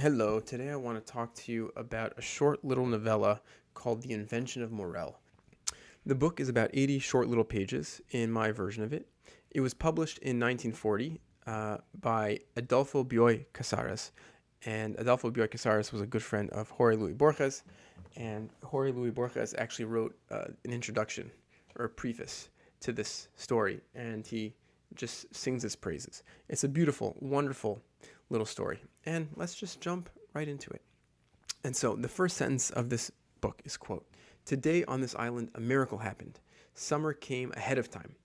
Hello, today I want to talk to you about a short little novella called The Invention of Morel. The book is about 80 short little pages in my version of it. It was published in 1940 by Adolfo Bioy Casares, and Adolfo Bioy Casares was a good friend of Jorge Luis Borges, and Jorge Luis Borges actually wrote an introduction or a preface to this story, and he just sings his praises. It's a beautiful, wonderful little story, and let's just jump right into it. And so the first sentence of this book is, quote, "Today on this island a miracle happened. Summer came ahead of time,"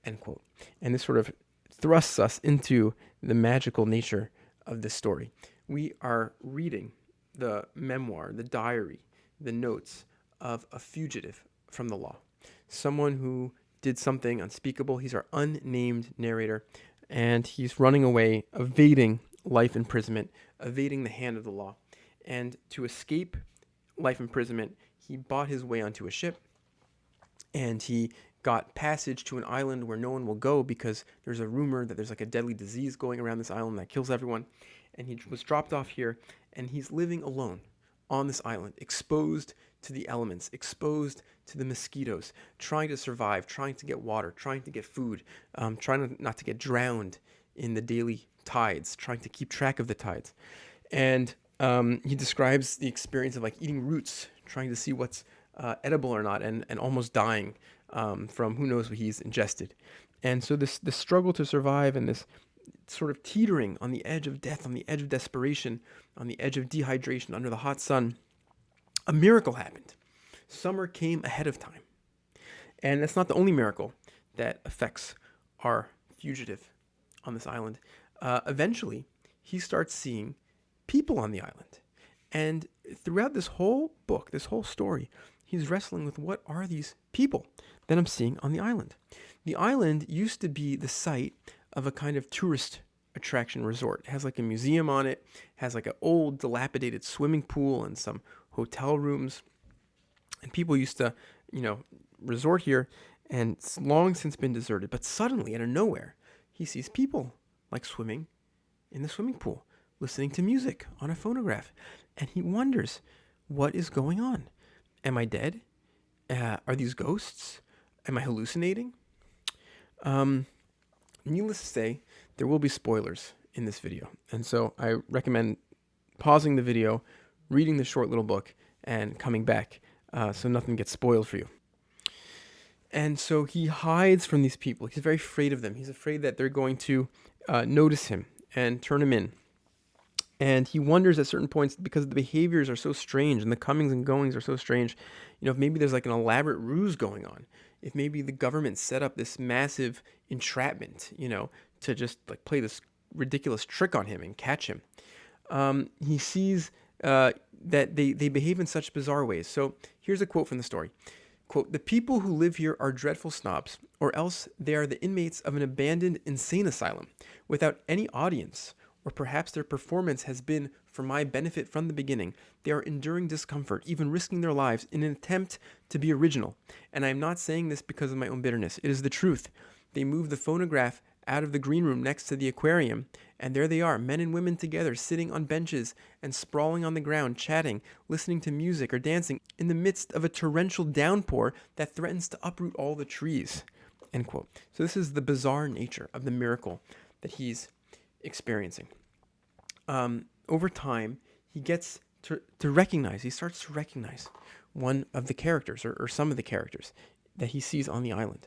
end quote. And this sort of thrusts us into the magical nature of this story. We are reading the memoir, the diary, the notes of a fugitive from the law, someone who did something unspeakable. He's our unnamed narrator, and he's running away, evading life imprisonment, evading the hand of the law. And to escape life imprisonment, he bought his way onto a ship, and he got passage to an island where no one will go because there's a rumor that there's like a deadly disease going around this island that kills everyone. And he was dropped off here, and he's living alone on this island, exposed to the elements, exposed to the mosquitoes, trying to survive, trying to get water, trying to get food, trying not to get drowned in the daily tides, trying to keep track of the tides. And he describes the experience of like eating roots, trying to see what's edible or not, and almost dying from who knows what he's ingested. And so this struggle to survive and this sort of teetering on the edge of death, on the edge of desperation, on the edge of dehydration under the hot sun, a miracle happened. Summer came ahead of time. And that's not the only miracle that affects our fugitive on this island. Eventually, he starts seeing people on the island. And throughout this whole book, this whole story, he's wrestling with what are these people that I'm seeing on the island. The island used to be the site of a kind of tourist attraction resort. It has like a museum on it, has like an old dilapidated swimming pool and some hotel rooms. And people used to, resort here, and it's long since been deserted. But suddenly, out of nowhere, he sees people like swimming in the swimming pool, listening to music on a phonograph. And he wonders, what is going on? Am I dead? Are these ghosts? Am I hallucinating? Needless to say, there will be spoilers in this video. And so I recommend pausing the video, reading the short little book, and coming back so nothing gets spoiled for you. And so he hides from these people. He's very afraid of them. He's afraid that they're going to notice him and turn him in. And he wonders at certain points, because the behaviors are so strange and the comings and goings are so strange, if maybe there's like an elaborate ruse going on. If maybe the government set up this massive entrapment, to just like play this ridiculous trick on him and catch him. He sees that they behave in such bizarre ways. So here's a quote from the story. Quote, "The people who live here are dreadful snobs, or else they are the inmates of an abandoned insane asylum, without any audience, or perhaps their performance has been for my benefit from the beginning. They are enduring discomfort, even risking their lives in an attempt to be original. And I am not saying this because of my own bitterness. It is the truth. They move the phonograph out of the green room next to the aquarium, and there they are, men and women together, sitting on benches and sprawling on the ground, chatting, listening to music or dancing in the midst of a torrential downpour that threatens to uproot all the trees." End quote. So this is the bizarre nature of the miracle that he's experiencing. Over time, he gets he starts to recognize one of the characters or some of the characters that he sees on the island.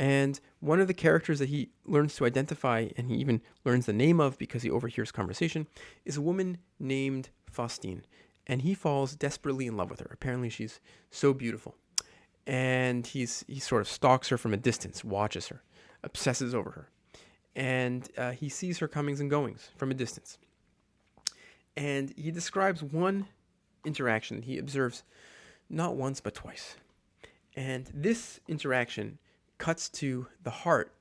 And one of the characters that he learns to identify, and he even learns the name of because he overhears conversation, is a woman named Faustine. And he falls desperately in love with her. Apparently she's so beautiful. And he sort of stalks her from a distance, watches her, obsesses over her. And he sees her comings and goings from a distance. And he describes one interaction that he observes not once but twice. And this interaction cuts to the heart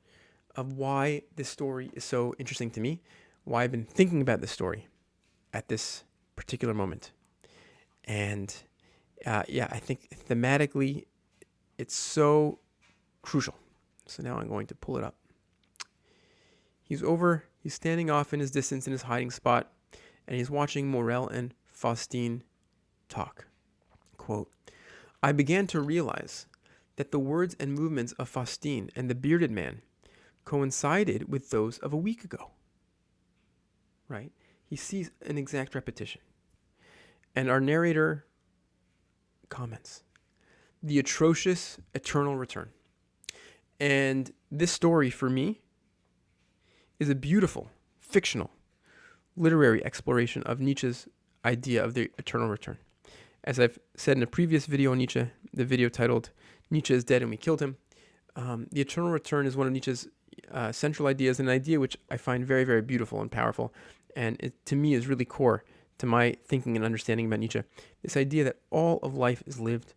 of why this story is so interesting to me, why I've been thinking about this story at this particular moment. And I think thematically it's so crucial. So now I'm going to pull it up. He's standing off in his distance in his hiding spot, and he's watching Morel and Faustine talk. Quote, I began to realize that the words and movements of Faustine and the bearded man coincided with those of a week ago. Right? He sees an exact repetition. And our narrator comments, the atrocious eternal return. And this story, for me, is a beautiful, fictional, literary exploration of Nietzsche's idea of the eternal return. As I've said in a previous video on Nietzsche, the video titled Nietzsche is Dead and We Killed Him, the eternal return is one of Nietzsche's central ideas, an idea which I find very, very beautiful and powerful, and it, to me, is really core to my thinking and understanding about Nietzsche. This idea that all of life is lived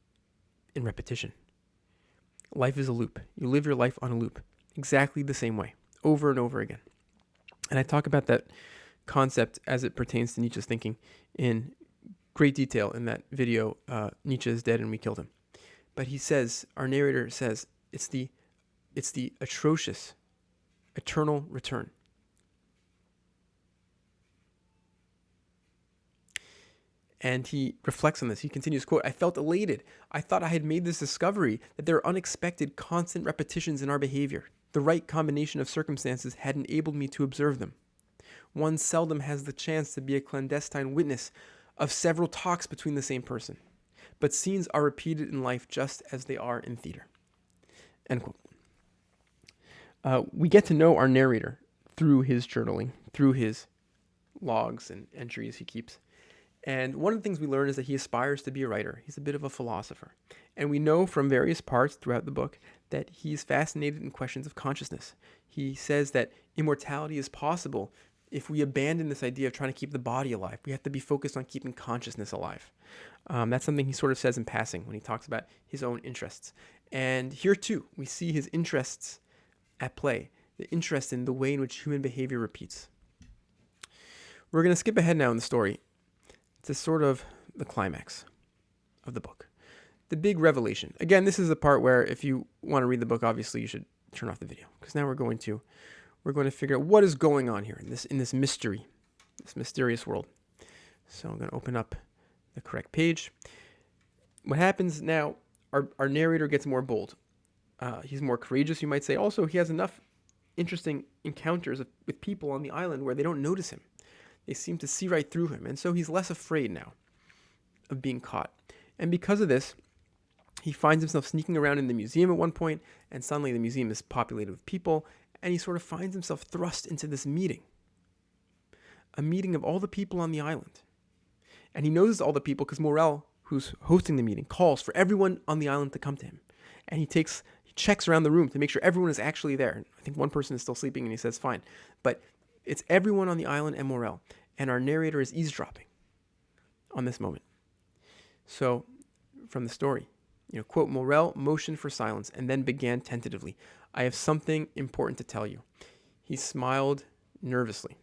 in repetition. Life is a loop. You live your life on a loop, exactly the same way, over and over again. And I talk about that concept as it pertains to Nietzsche's thinking in great detail in that video, Nietzsche is Dead and We Killed Him. But he says, our narrator says, it's the atrocious, eternal return. And he reflects on this. He continues, quote, I felt elated. I thought I had made this discovery that there are unexpected, constant repetitions in our behavior. The right combination of circumstances had enabled me to observe them. One seldom has the chance to be a clandestine witness of several talks between the same person. But scenes are repeated in life just as they are in theater. End quote. We get to know our narrator through his journaling, through his logs and entries he keeps. And one of the things we learn is that he aspires to be a writer. He's a bit of a philosopher. And we know from various parts throughout the book that he's fascinated in questions of consciousness. He says that immortality is possible if we abandon this idea of trying to keep the body alive. We have to be focused on keeping consciousness alive. That's something he sort of says in passing when he talks about his own interests. And here too, we see his interests at play, the interest in the way in which human behavior repeats. We're going to skip ahead now in the story to sort of the climax of the book. The big revelation. Again, this is the part where if you want to read the book, obviously you should turn off the video, because now we're going to figure out what is going on here in this mystery, this mysterious world. So I'm going to open up the correct page. What happens now, our narrator gets more bold. He's more courageous, you might say. Also, he has enough interesting encounters with people on the island where they don't notice him. They seem to see right through him. And so he's less afraid now of being caught. And because of this, he finds himself sneaking around in the museum at one point, and suddenly the museum is populated with people, and he sort of finds himself thrust into this meeting. A meeting of all the people on the island. And he knows all the people because Morel, who's hosting the meeting, calls for everyone on the island to come to him. And he checks around the room to make sure everyone is actually there. I think one person is still sleeping, and he says, fine. But it's everyone on the island and Morel. And our narrator is eavesdropping on this moment. So, from the story, quote, Morel motioned for silence and then began tentatively. I have something important to tell you. He smiled nervously.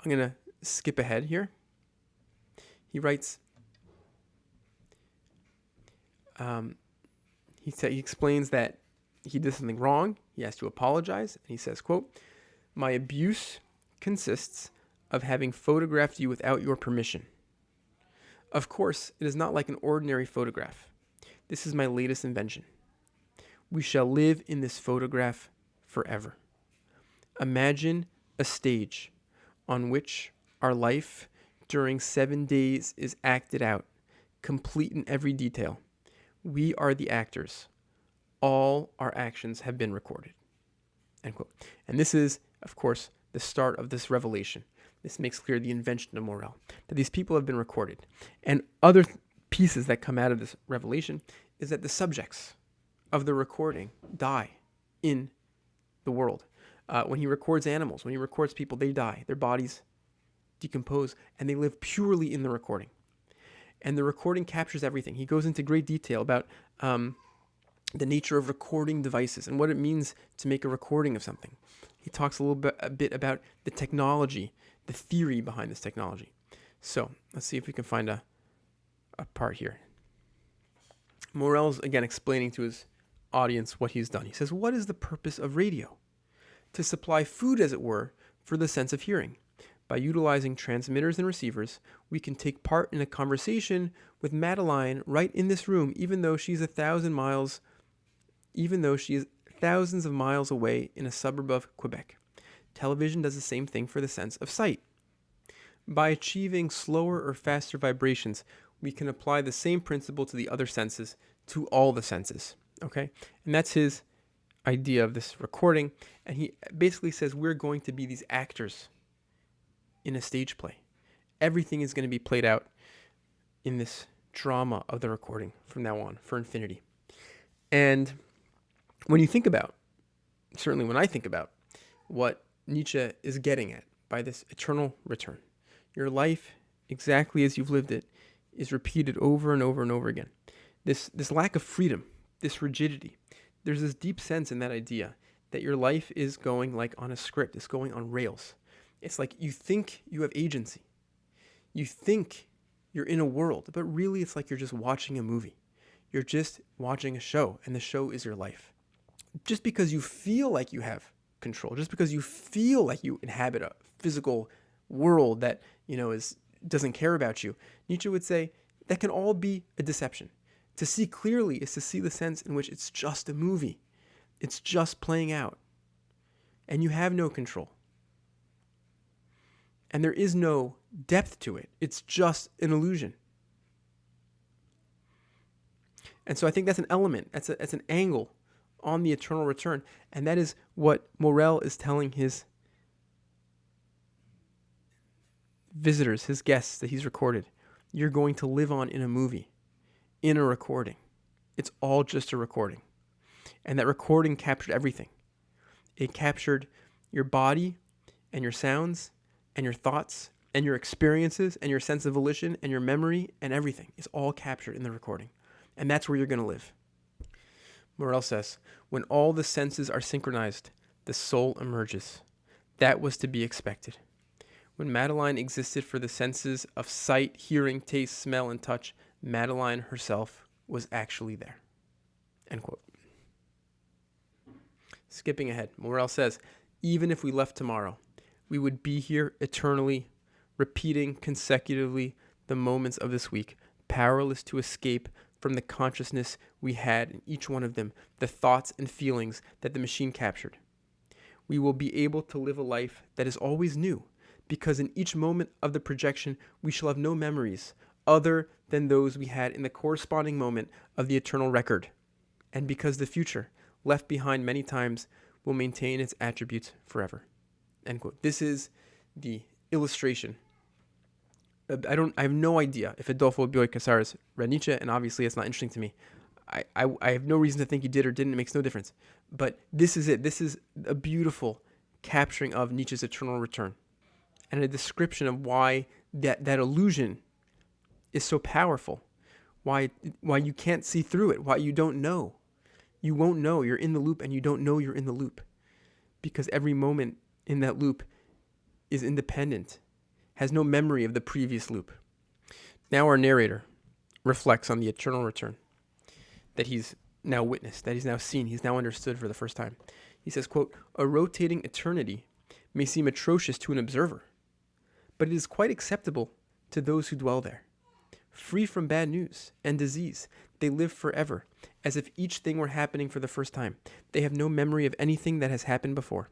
I'm going to skip ahead here. He writes, he explains that he did something wrong. He has to apologize. And he says, quote, my abuse consists of having photographed you without your permission. Of course, it is not like an ordinary photograph. This is my latest invention. We shall live in this photograph forever. Imagine a stage on which our life during 7 days is acted out, complete in every detail. We are the actors. All our actions have been recorded. End quote. And this is, of course, the start of this revelation. This makes clear the invention of Morel, that these people have been recorded. And other pieces that come out of this revelation is that the subjects of the recording die in the world. When he records animals, when he records people, they die. Their bodies decompose, and they live purely in the recording. And the recording captures everything. He goes into great detail about the nature of recording devices and what it means to make a recording of something. He talks a bit about the technology, the theory behind this technology. So let's see if we can find a part here. Morel's again explaining to his audience what he's done. He says, what is the purpose of radio? To supply food, as it were, for the sense of hearing. By utilizing transmitters and receivers, we can take part in a conversation with Madeline right in this room, even though she is thousands of miles away in a suburb of Quebec. Television does the same thing for the sense of sight. By achieving slower or faster vibrations, we can apply the same principle to the other senses, to all the senses. Okay? And that's his idea of this recording. And he basically says we're going to be these actors in a stage play. Everything is going to be played out in this drama of the recording from now on for infinity. And when you think about, certainly when I think about what Nietzsche is getting at by this eternal return, your life, exactly as you've lived it, is repeated over and over and over again. This lack of freedom, this rigidity, there's this deep sense in that idea that your life is going like on a script, it's going on rails. It's like you think you have agency. You think you're in a world, but really it's like you're just watching a movie. You're just watching a show, and the show is your life. Just because you feel like you have control, just because you feel like you inhabit a physical world that, doesn't care about you, Nietzsche would say that can all be a deception. To see clearly is to see the sense in which it's just a movie. It's just playing out. And you have no control. And there is no depth to it. It's just an illusion. And so I think that's an element, that's an angle on the eternal return. And that is what Morel is telling his visitors, his guests that he's recorded. You're going to live on in a movie, in a recording. It's all just a recording. And that recording captured everything. It captured your body and your sounds and your thoughts and your experiences and your sense of volition and your memory and everything. It's all captured in the recording. And that's where you're going to live. Morel says, when all the senses are synchronized, the soul emerges. That was to be expected. When Madeline existed for the senses of sight, hearing, taste, smell, and touch, Madeline herself was actually there. End quote. Skipping ahead, Morel says, even if we left tomorrow, we would be here eternally, repeating consecutively the moments of this week, powerless to escape from the consciousness we had in each one of them, the thoughts and feelings that the machine captured. We will be able to live a life that is always new, because in each moment of the projection, we shall have no memories other than those we had in the corresponding moment of the eternal record, and because the future, left behind many times, will maintain its attributes forever. End quote. This is the illustration. I have no idea if Adolfo Bioy Casares read Nietzsche, and obviously it's not interesting to me. I have no reason to think he did or didn't. It makes no difference. But this is it. This is a beautiful capturing of Nietzsche's eternal return, and a description of why that illusion is so powerful, why you can't see through it, why you don't know. You won't know. You're in the loop, and you don't know you're in the loop, because every moment in that loop is independent, has no memory of the previous loop. Now our narrator reflects on the eternal return that he's now witnessed, that he's now seen, he's now understood for the first time. He says, quote, a rotating eternity may seem atrocious to an observer, but it is quite acceptable to those who dwell there. Free from bad news and disease, they live forever, as if each thing were happening for the first time. They have no memory of anything that has happened before.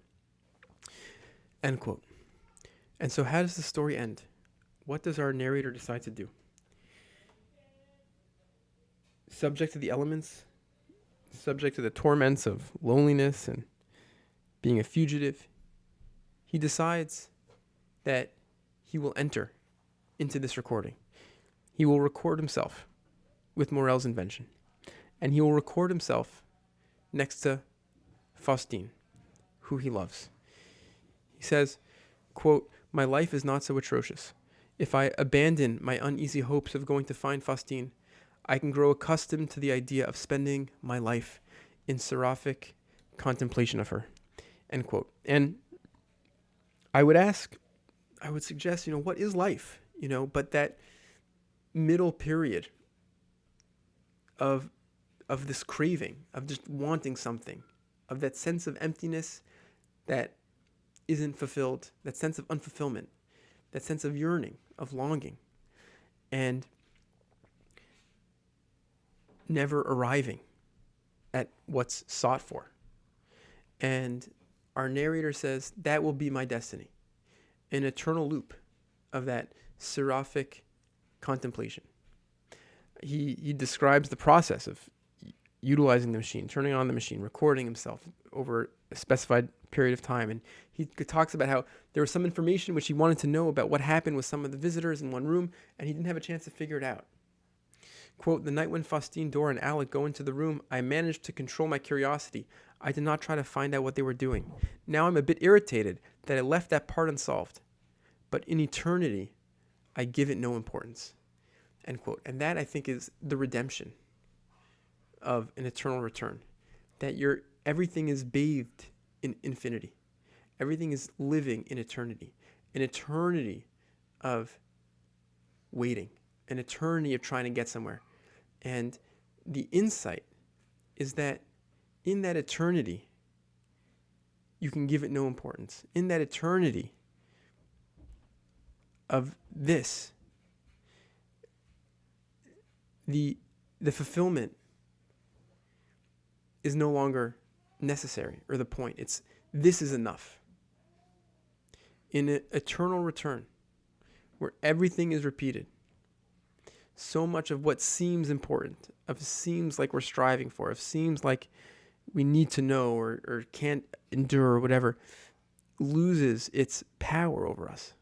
End quote. And so how does the story end? What does our narrator decide to do? Subject to the elements, subject to the torments of loneliness and being a fugitive, he decides that he will enter into this recording. He will record himself with Morel's invention. And he will record himself next to Faustine, who he loves. He says, quote, my life is not so atrocious. If I abandon my uneasy hopes of going to find Faustine, I can grow accustomed to the idea of spending my life in seraphic contemplation of her. End quote. And I would suggest, what is life? But that middle period of this craving, of just wanting something, of that sense of emptiness that isn't fulfilled, that sense of unfulfillment, that sense of yearning, of longing, and never arriving at what's sought for. And our narrator says, that will be my destiny, an eternal loop of that seraphic contemplation. He describes the process of utilizing the machine, turning on the machine, recording himself over a specified period of time. And he talks about how there was some information which he wanted to know about what happened with some of the visitors in one room, and he didn't have a chance to figure it out. Quote, the night when Faustine, Dora, and Alec go into the room, I managed to control my curiosity. I did not try to find out what they were doing. Now I'm a bit irritated that I left that part unsolved. But in eternity, I give it no importance. End quote. And that, I think, is the redemption of an eternal return. That everything is bathed in infinity. Everything is living in eternity. An eternity of waiting. An eternity of trying to get somewhere. And the insight is that in that eternity, you can give it no importance. In that eternity of this, the fulfillment is no longer necessary, or the point. This is enough. In an eternal return, where everything is repeated, so much of what seems important, of seems like we're striving for, of seems like we need to know or can't endure or whatever, loses its power over us.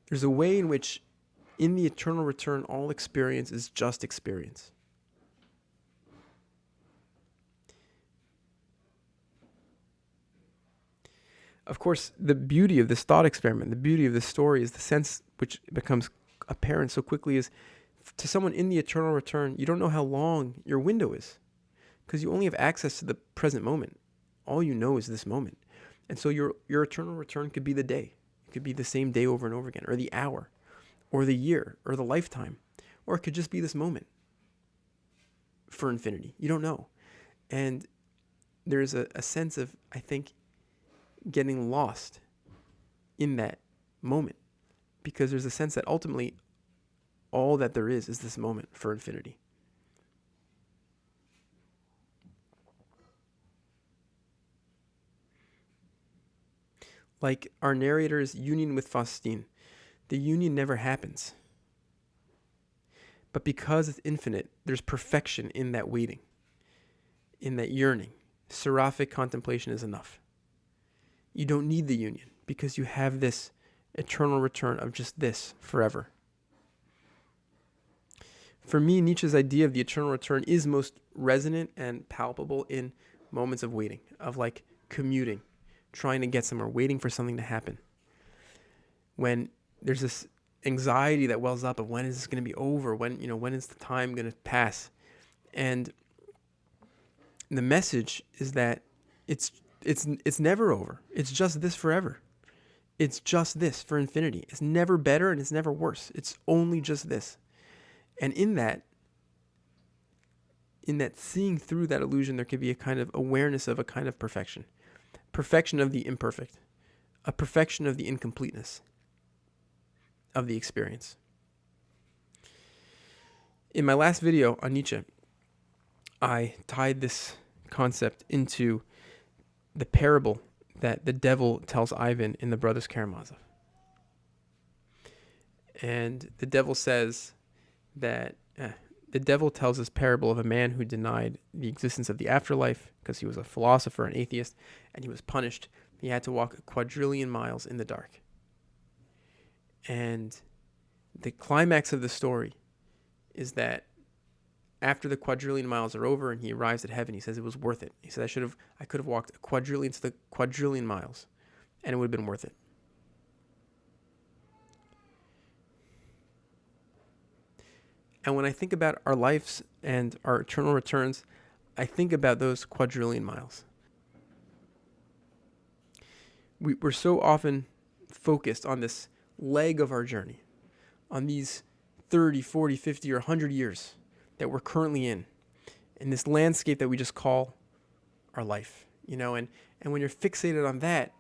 There's a way in which, in the eternal return, all experience is just experience. Of course, the beauty of this thought experiment, the beauty of this story, is the sense which becomes apparent so quickly is, to someone in the eternal return, you don't know how long your window is, because you only have access to the present moment. All you know is this moment. And so your eternal return could be the day. It could be the same day over and over again, or the hour, or the year, or the lifetime, or it could just be this moment for infinity. You don't know. And there's a sense of, I think, getting lost in that moment, because there's a sense that ultimately all that there is this moment for infinity. Like our narrator's union with Faustine, the union never happens. But because it's infinite, there's perfection in that waiting, in that yearning. Seraphic contemplation is enough. You don't need the union because you have this eternal return of just this forever. For me, Nietzsche's idea of the eternal return is most resonant and palpable in moments of waiting, of like commuting, trying to get somewhere, waiting for something to happen. When there's this anxiety that wells up of when is this going to be over? When is the time going to pass? And the message is that it's never over. It's just this forever. It's just this for infinity. It's never better and it's never worse. It's only just this. And in that seeing through that illusion, there could be a kind of awareness of a kind of perfection. Perfection of the imperfect. A perfection of the incompleteness of the experience. In my last video on Nietzsche, I tied this concept into the parable that the devil tells Ivan in the Brothers Karamazov. And the devil says that the devil tells this parable of a man who denied the existence of the afterlife because he was a philosopher and atheist, and he was punished. He had to walk a quadrillion miles in the dark. And the climax of the story is that after the quadrillion miles are over and he arrives at heaven, he says it was worth it. He said, I could have walked a quadrillion to the quadrillion miles and it would have been worth it. And when I think about our lives and our eternal returns, I think about those quadrillion miles. We're so often focused on this leg of our journey, on these 30, 40, 50, or 100 years that we're currently in this landscape that we just call our life, and when you're fixated on that,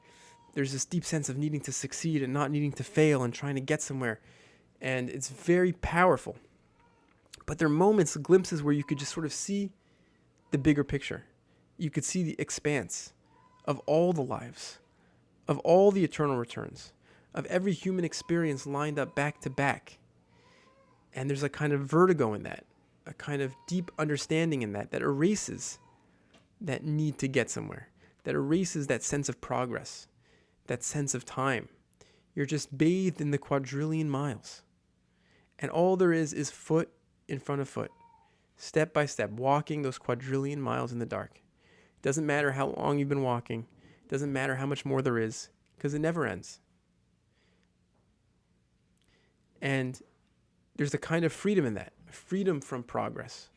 There's this deep sense of needing to succeed and not needing to fail and trying to get somewhere. And it's very powerful. But there are moments, glimpses where you could just sort of see the bigger picture. You could see the expanse of all the lives, of all the eternal returns, of every human experience lined up back to back. And there's a kind of vertigo in that, a kind of deep understanding in that erases that need to get somewhere, that erases that sense of progress, that sense of time. You're just bathed in the quadrillion miles. And all there is foot in front of foot, step by step, walking those quadrillion miles in the dark. It doesn't matter how long you've been walking. It doesn't matter how much more there is, because it never ends. And there's a kind of freedom in that, a freedom from progress,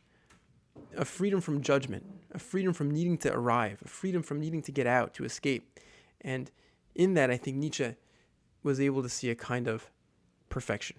a freedom from judgment, a freedom from needing to arrive, a freedom from needing to get out, to escape. And in that, I think Nietzsche was able to see a kind of perfection.